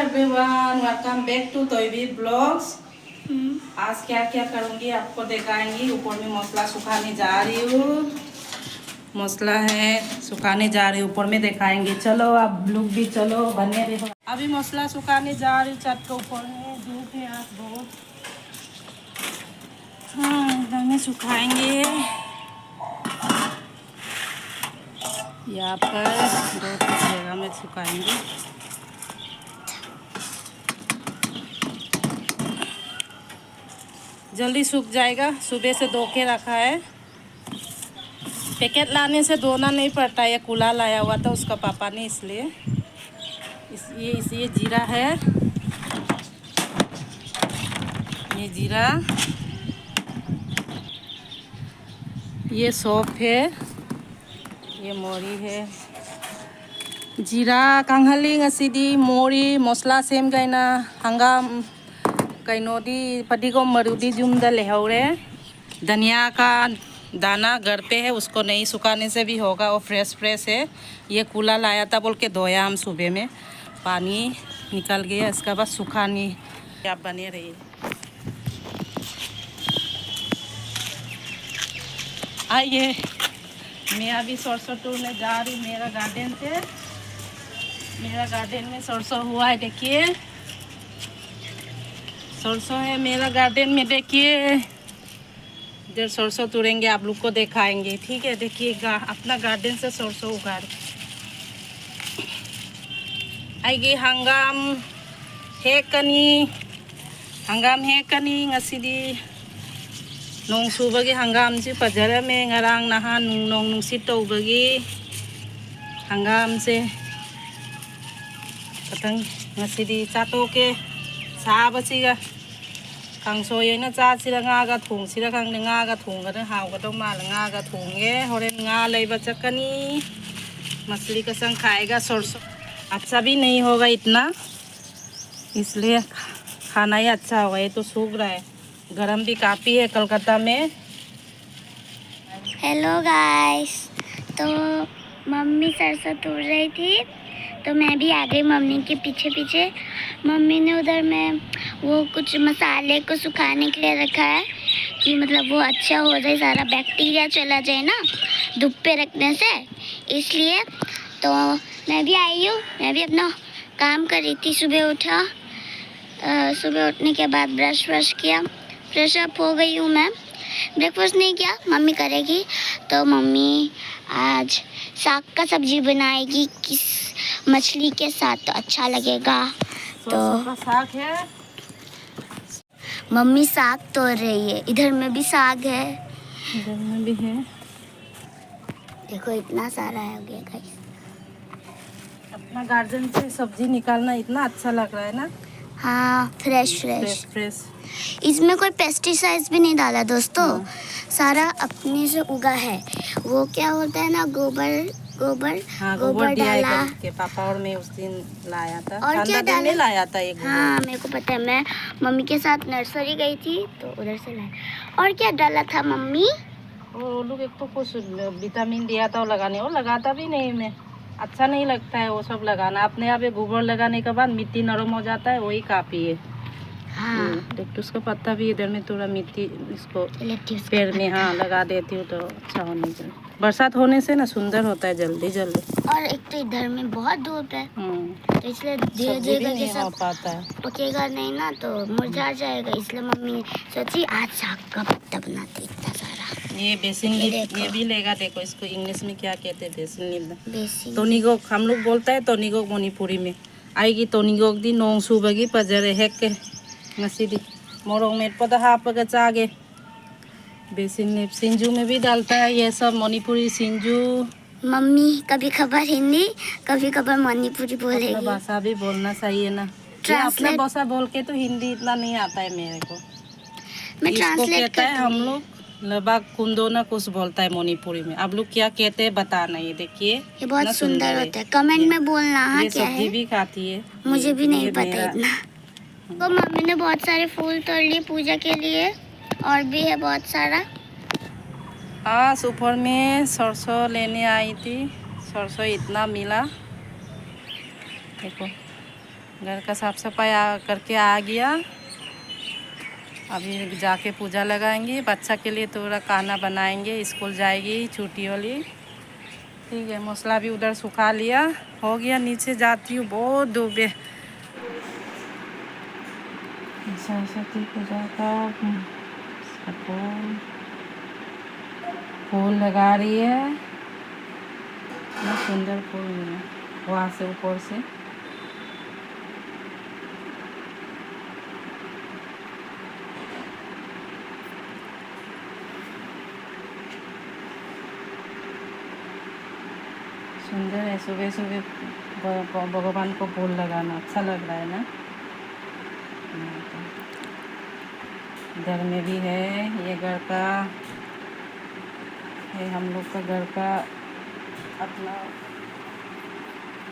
Everyone, welcome back to तोयबी blogs. आज क्या क्या करूंगी आपको दिखाएंगी। ऊपर में मसाला सुखाने जा रही हूँ। मसाला है सुखाने जा रही हूँ, ऊपर में दिखाएंगे। चलो आप लोग भी चलो, बने रहो। अभी मसाला सुखाने जा रही हूँ छत के ऊपर में। धूप है आज बहुत। हाँ, इधर में सुखाएंगे। यहाँ पर दो जगह में सुखाएंगे। जल्दी सूख जाएगा। सुबह से धो के रखा है। पैकेट लाने से धोना नहीं पड़ता। ये कूला लाया हुआ था उसका पापा ने, इसलिए ये जीरा है। ये जीरा, ये सौंफ है, ये मोरी है। जीरा कांगहली ngasiदी मोरी मसला सेम गायना हंगाम कैनोदी फटीगोम मरुदी जुमदा लेहौरे। धनिया का दाना घर पे है, उसको नहीं सुखाने से भी होगा, वो फ्रेश है। ये कूला लाया था बोल के धोया हम सुबह में, पानी निकल गया। इसका बाद सुखानी। आप बने रहिए। आइए, मैं अभी सरसों तोड़ने जा रही हूँ मेरा गार्डन से। मेरा गार्डन में सरसों हुआ है, देखिए सरसों है मेरा गार्डन में। देखिए इधर सरसों तोड़ेंगे, आप लोग को दिखाएंगे, ठीक है। देखिएगा अपना गार्डन से सरसों उगाड़ आएगी। हंगाम है कनी ngasiदी नोंग सुबगी हंगाम से पजरा में ngarang nahan नोंग नुंसित तौबगी हंगाम से पतंग ngasiदी चाटो के साबसिगा कांसोयना चासिरा ngaga थोंसिरा खांगने ngaga थोंगदा हावगदा माल ngaga थोंगे। होरेन nga लेबा चकनी मछली का संग खाएगा। सरसों अच्छा भी नहीं होगा इतना, इसलिए खाना ही अच्छा होगा। ये तो सूख रहा है, गरम भी काफ़ी है कलकत्ता में। हेलो गाइस, तो मम्मी सरसों तोड़ रही थी तो मैं भी आ गई मम्मी के पीछे पीछे। मम्मी ने उधर में वो कुछ मसाले को सुखाने के लिए रखा है कि मतलब वो अच्छा हो जाए, सारा बैक्टीरिया चला जाए ना धूप पे रखने से, इसलिए। तो मैं भी आई हूँ, मैं भी अपना काम कर रही थी। सुबह उठा, सुबह उठने के बाद ब्रश किया, फ्रेश अप हो गई हूँ मैं। ब्रेकफास्ट नहीं किया, मम्मी करेगी। तो मम्मी आज साग का सब्जी बनाएगी किस मछली के साथ, तो अच्छा लगेगा। तो साग है, मम्मी साग तोड़ रही है। इधर में भी साग है, इधर में भी है। देखो इतना सारा है, हो गया गाइस। अपना गार्डन से सब्जी निकालना इतना अच्छा लग रहा है ना। हाँ, फ्रेश। इसमें कोई पेस्टिसाइड्स भी नहीं डाला दोस्तों। हाँ। सारा अपने से उगा है। वो क्या होता है ना, गोबर हाँ, गोबर डाला के पापा और मैं उस दिन लाया था। और क्या डाला? लाया था एक। हाँ, मेरे को पता है, मैं मम्मी के साथ नर्सरी गई थी तो उधर से लाया। और क्या डाला था मम्मी? वो लोग एक तो कुछ विटामिन दिया था, वो लगाने, वो लगाता भी नहीं मैं। अच्छा नहीं लगता है वो सब लगाना। अपने आप गोबर लगाने के बाद मिट्टी नरम हो जाता है, वही काफ़ी है। हाँ, लेट्टूस का पत्ता भी इधर में थोड़ा मिट्टी इसको पेड़ में हाँ लगा देती हूँ तो अच्छा होने के। बरसात होने से ना सुंदर होता है जल्दी। और एक तो इधर में बहुत धूप है, तो इसलिए धीरे धीरे नहीं हो पाता है, पकेगा नहीं ना तो मुरझा जाएगा। इसलिए मम्मी सोची आज साग का पत्ता बनाते इतना सारा। ये बेसिन लीफ, ये भी लेगा। देखो इसको इंग्लिश में क्या कहते हैं, बेसिन लीफ। तोनीगोक हम लोग बोलता है तोनीगोक मणिपुरी में। आएगी तोनीगोक दी नोंग सुबगी पजरे हेक के ngasiदी मोरोंग मेटपदा हापगा चागे। बेसिन लीफ सिंजू में भी डालता है ये सब, मणिपुरी सिंजू। मम्मी कभी खबर हिंदी कभी खबर मणिपुरी बोलेगी। अपना भाषा भी बोलना चाहिए ना। अपना भाषा बोल के तो हिंदी इतना नहीं आता है मेरे को। मैं इसको ट्रांसलेट कहता है हम लोग लबा कुंदो ना कुछ बोलता है मणिपुरी में। आप लोग क्या कहते हैं बताना। ये देखिए ये बहुत सुंदर होता है, कमेंट में बोलना। हाँ, क्या है? सब्जी भी खाती है, मुझे भी नहीं पता इतना। तो मम्मी ने बहुत सारे फूल तोड़ लिए पूजा के लिए, और भी है बहुत सारा। आज ऊपर में सरसों लेने आई थी, सरसों इतना मिला। देखो घर का साफ सफाई करके आ गया। अभी जाके पूजा लगाएंगे। बच्चा के लिए थोड़ा खाना बनाएंगे, स्कूल जाएगी छुट्टी वाली। ठीक है, मसाला भी उधर सुखा लिया, हो गया। नीचे जाती हूँ, बहुत धूप है। सरस्वती पूजा का फूल लगा रही है। बहुत सुंदर फूल है, वहाँ से ऊपर से। सुंदर है, सुबह सुबह भगवान को फूल लगाना अच्छा लग रहा है ना। इधर में भी है, ये घर का है, हम लोग का घर का अपना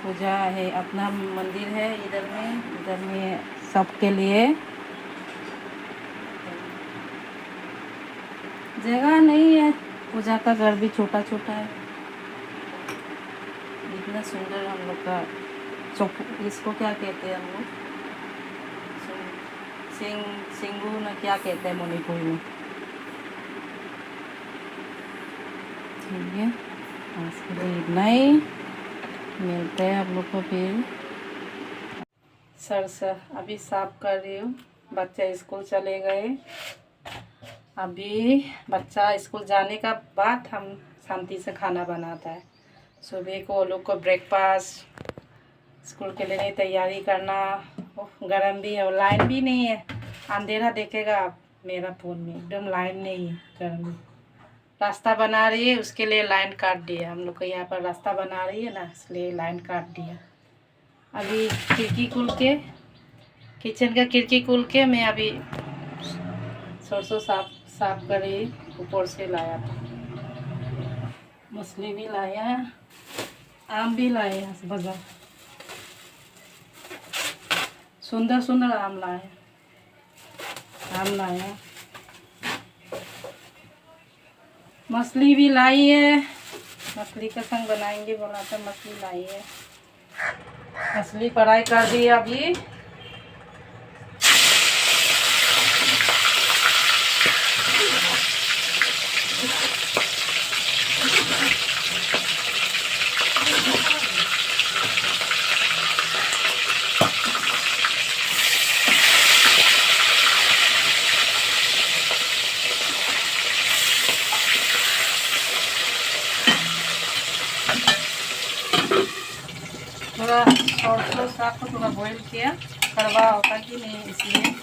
पूजा है, अपना मंदिर है। इधर में सबके लिए जगह नहीं है। पूजा का घर भी छोटा छोटा है। इतना सुंदर हम लोग का इसको क्या कहते हैं हम लोग, सिंगू ना क्या कहते हैं मणिपुर में। ठीक है, आज के लिए इतना ही। मिलते हैं आप लोग को फिर। सर अभी साफ कर रही हूँ। बच्चे स्कूल चले गए। अभी बच्चा स्कूल जाने का बाद हम शांति से खाना बनाता है। सुबह को वो लोग को ब्रेकफास्ट, स्कूल के लिए तैयारी करना। गरम भी है और लाइन भी नहीं है। अंधेरा देखेगा आप मेरा फ़ोन में, एकदम लाइन नहीं है। गर्मी रास्ता बना रही है, उसके लिए लाइन काट दिया। हम लोग को यहाँ पर रास्ता बना रही है ना, इसलिए लाइन काट दिया। अभी खिड़की खुल के, किचन का खिड़की खुल के मैं अभी सरसों साफ कर रही। ऊपर से लाया था, मछली भी लाया, आम भी लाए बाजार। सुंदर सुंदर आम लाए, मछली भी लाई है। मछली का संग बनाएंगे बोला तो मछली लाई है। मछली फ्राई कर दी अभी। थोड़ा सरसों साग को थोड़ा बॉईल किया, कड़वा होता कि नहीं, इसलिए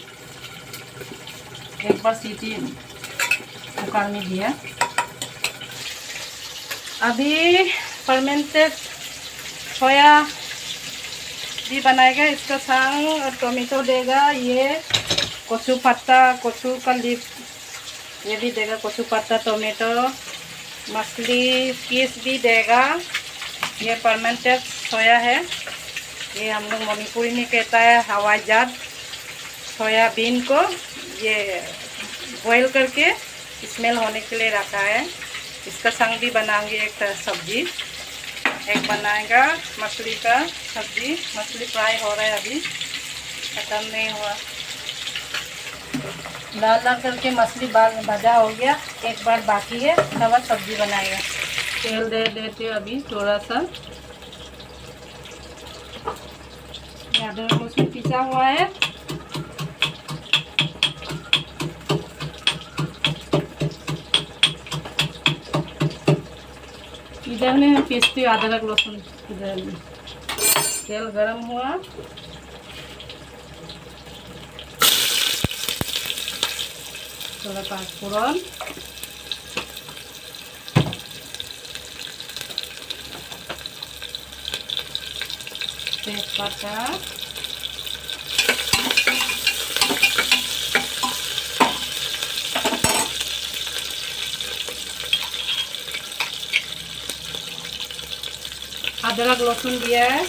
एक बार सीटी कुकर में दिया। अभी फर्मेंटेड सोया भी बनाएगा, इसका संग और टोमेटो देगा। ये कचू पत्ता, कचू का लीफ ये भी देगा। कचू पत्ता, टोमेटो, मछली पीस भी देगा। ये फर्मेंटेड सोया है। ये हम लोग मणिपुरी में कहता है हवाई जहाज। सोयाबीन को ये बॉईल करके स्मेल होने के लिए रखा है। इसका संग भी बनाएंगे एक सब्जी। एक बनाएगा मछली का सब्जी। मछली फ्राई हो रहा है, अभी खत्म नहीं हुआ। लाल लाल करके मछली भाजा हो गया, एक बार बाकी है, तब सब्जी बनाएगा। तेल दे देते अभी थोड़ा सा। अदरक लहसुन पिसा हुआ है। इधर में मैं पीसती हूँ अदरक लहसुन। इधर में तेल गरम हुआ, थोड़ा पाँचफोरन, तेजपत्ता, अदरक लहसुन दिया है।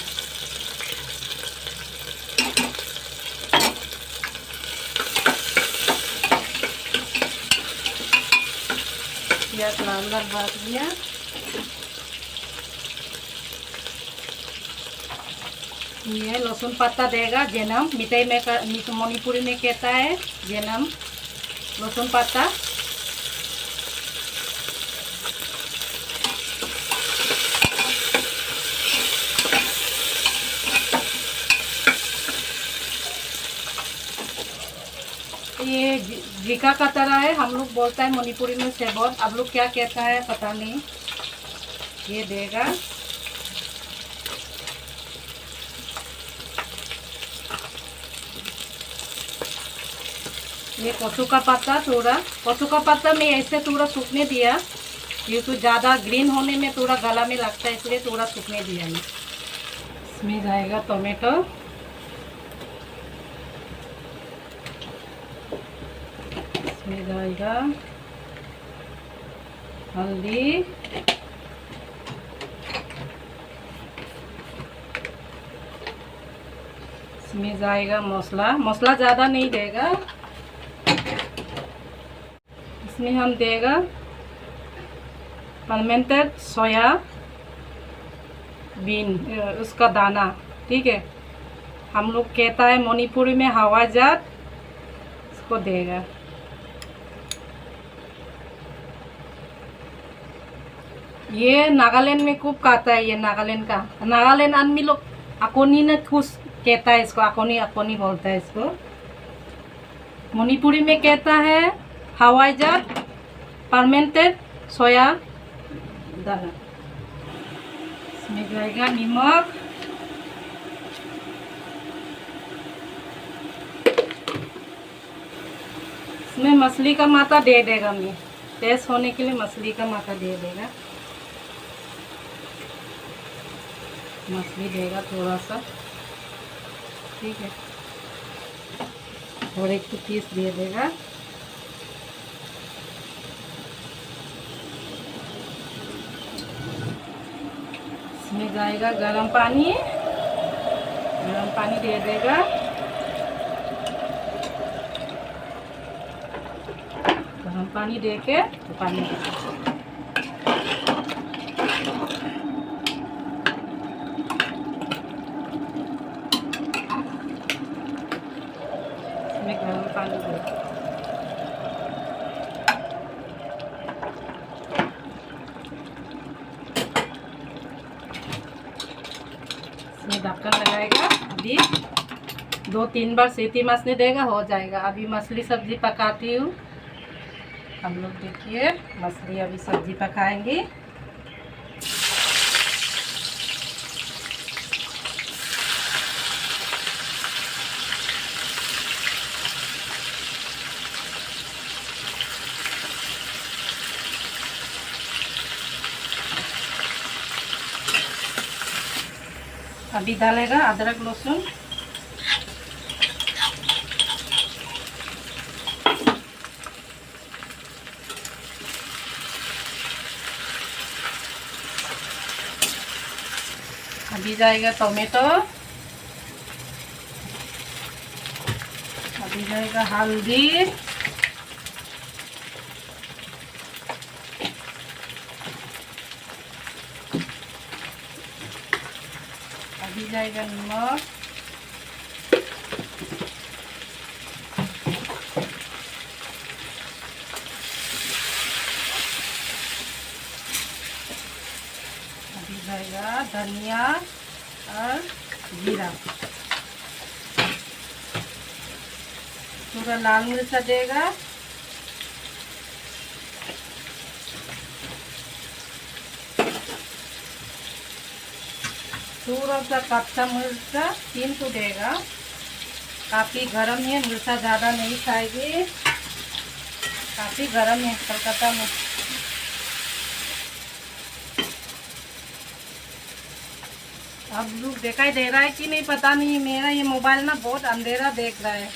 प्याज लाल लाल भाज दिया। ये लहसुन पत्ता देगा जेनम, मिठाई में मणिपुरी में कहता है जेनम लहसुन पत्ता। ये जीका का तरह है, हम लोग बोलता है मणिपुरी में सेबोत, आप लोग क्या कहता है पता नहीं। ये देगा ये कचू का पत्ता, थोड़ा कचू का पत्ता में ऐसे थोड़ा सूखने दिया, ये तो ज़्यादा ग्रीन होने में थोड़ा गला में लगता है, इसलिए थोड़ा सूखने दिया मैं। इसमें जाएगा टोमेटो, इसमें जाएगा हल्दी, इसमें जाएगा मसाला, मसाला ज़्यादा नहीं देगा। इसमें हम देगा फर्मेंटेड सोया बीन, उसका दाना, ठीक है, हम लोग कहता है मणिपुरी में हवाजात, इसको देगा। ये नागालैंड में खूब खाता है, ये नागालैंड का, नागालैंड आदमी लोग अकोनी ने खुश कहता है इसको, अकोनी अकोनी बोलता है इसको। मणिपुरी में कहता है हवाईजात फर्मेंटेड सोया दाना। इसमें जाएगा नमक, इसमें मछली का माथा दे देगा, मैं टेस्ट होने के लिए मछली का माथा दे देगा, मछली देगा थोड़ा सा, ठीक है, और एक पीस दे देगा। इसमें जाएगा गरम पानी दे देगा, गरम पानी दे के पानी देगा। इसमें गरम पानी देगा, ढक्कन लगाएगा, अभी 2-3 बार सीटी मचने देगा, हो जाएगा। अभी मछली सब्जी पकाती हूँ, हम लोग देखिए मछली अभी सब्जी पकाएंगे। अभी डालेगा अदरक लहसुन, अभी जाएगा टोमेटो, अभी जाएगा हल्दी, अभी जाएगा नमक, अभी जाएगा धनिया और जीरा, थोड़ा लाल मिर्चा देगा, थोड़ा सा कच्चा मिर्चा 3 तो देगा, काफ़ी गर्म है, मिर्चा ज़्यादा नहीं खाएगी, काफ़ी गर्म है कलकत्ता में। अब लोग दिखाई दे रहा है कि नहीं पता नहीं, मेरा ये मोबाइल ना बहुत अंधेरा देख रहा है,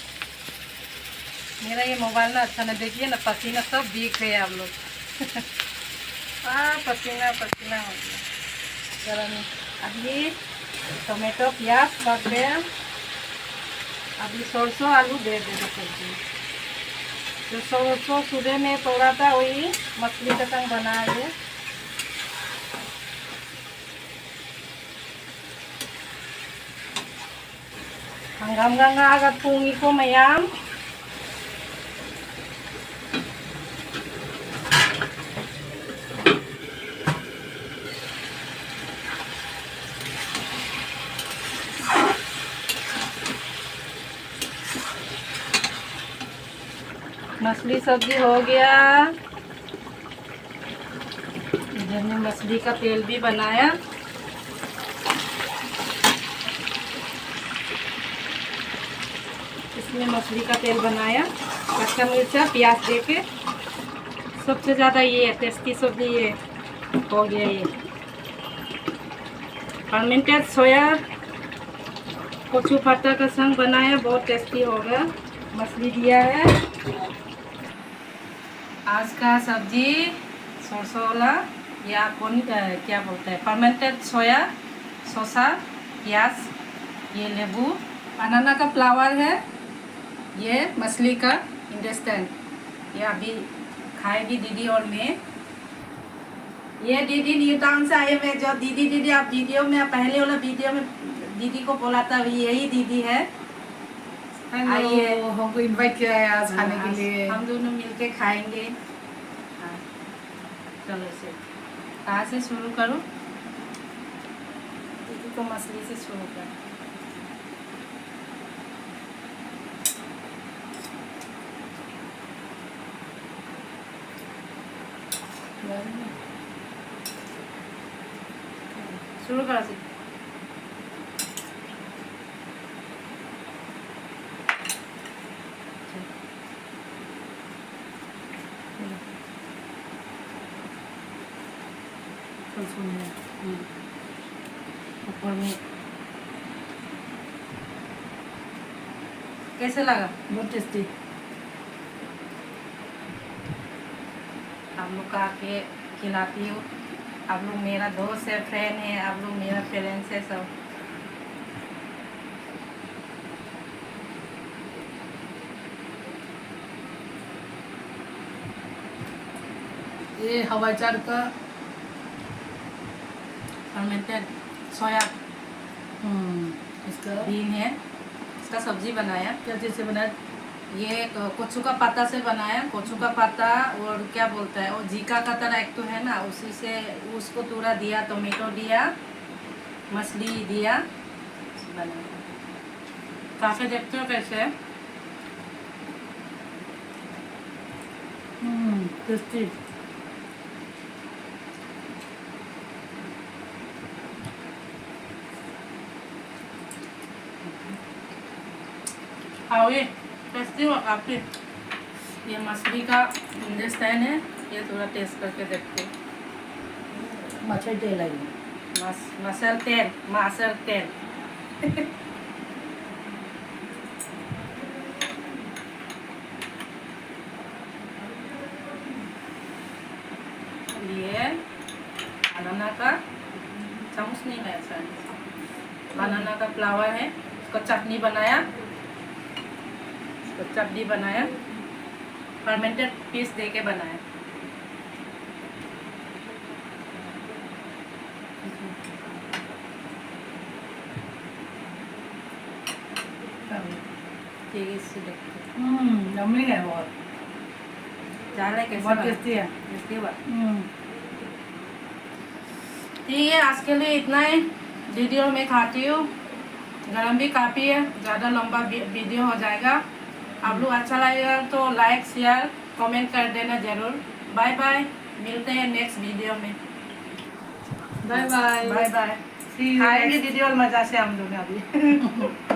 मेरा ये मोबाइल ना अच्छा नहीं, देखिए ना पसीना सब भीग गए आप लोग पसीना पसीना हो गया गर्म है। अभी टोमेटो प्याज पक गया, अभी सरसों आलू दे देगा सब्जी, जो सरसों सुबह में तोड़ा था वही मछली का संग बना है। Hanggang agad pungi ko mayam. मछली सब्जी हो गया। इधर में मछली का तेल भी बनाया। इसमें मछली का तेल बनाया, कच्चा मिर्चा प्याज देके। सबसे ज़्यादा ये टेस्टी सब्जी ये हो गया। ये फर्मेंटेड सोया कचू पत्ता का संग बनाया, बहुत टेस्टी होगा। मछली दिया है। आज का सब्जी सरसों वाला या कौन क्या बोलते हैं, फर्मेंटेड सोया, शसा, प्याज, ये नींबू, बनाना का फ्लावर है, ये मछली का इंटेस्टाइन। ये अभी खाएगी दीदी और मैं। ये दीदी न्यू टाउन से आए हुए। जो दीदी आप वीडियो में पहले वाला वीडियो में दीदी को बोला था, यही दीदी है। आइए, हमको इनवाइट किया है आज खाने के लिए। हम दोनों मिलके खाएंगे। हाँ, चलो से कहाँ से शुरू करूँ? दीदी को मछली से शुरू कर। शुरू करो से। ऊपर में कैसे लगा? बहुत टेस्टी। आप लोग का आके खिलाती हूँ। आप लोग मेरा दोस्त है, फ्रेंड है, आप लोग मेरा पेरेंट्स है सब। ये हवाई चार का फर्मेंटेड सोया इसका बीन है, इसका सब्जी बनाया। क्या चीज़ से बनाया? ये कोचू का पत्ता से बनाया। कोचू का पत्ता और क्या बोलता है, और जीका का तरह एक तो है ना, उसी से उसको थोड़ा दिया, टोमेटो दिया, मछली दिया, बनाया। काफी देखते हो कैसे है? टेस्टी। खाओ, ये टेस्टी हो काफी। ये मछली का इंटेस्टाइन है, ये थोड़ा टेस्ट करके देखते। मछली तेल है ये। मसल तेल ये बनाना का चामच नहीं है, बनाना का फ्लावर है, उसका चटनी बनाया, उसका चटनी बनाया, फर्मेंटेड पीस दे के बनाया। ठीक है, इससे देखते यम्मी है बहुत। जान है कैसे बहुत बना? टेस्टी है। टेस्टी बा। ठीक है, आज के लिए इतना ही। वीडियो में खाती हूँ, गरम भी काफ़ी है, ज़्यादा लंबा वीडियो हो जाएगा। आप लोग अच्छा लगेगा तो लाइक शेयर कमेंट कर देना ज़रूर। बाय बाय, मिलते हैं नेक्स्ट वीडियो में। Bye bye. Bye bye. See you खाएंगे next- दीदी और मज़ा से हम लोग अभी।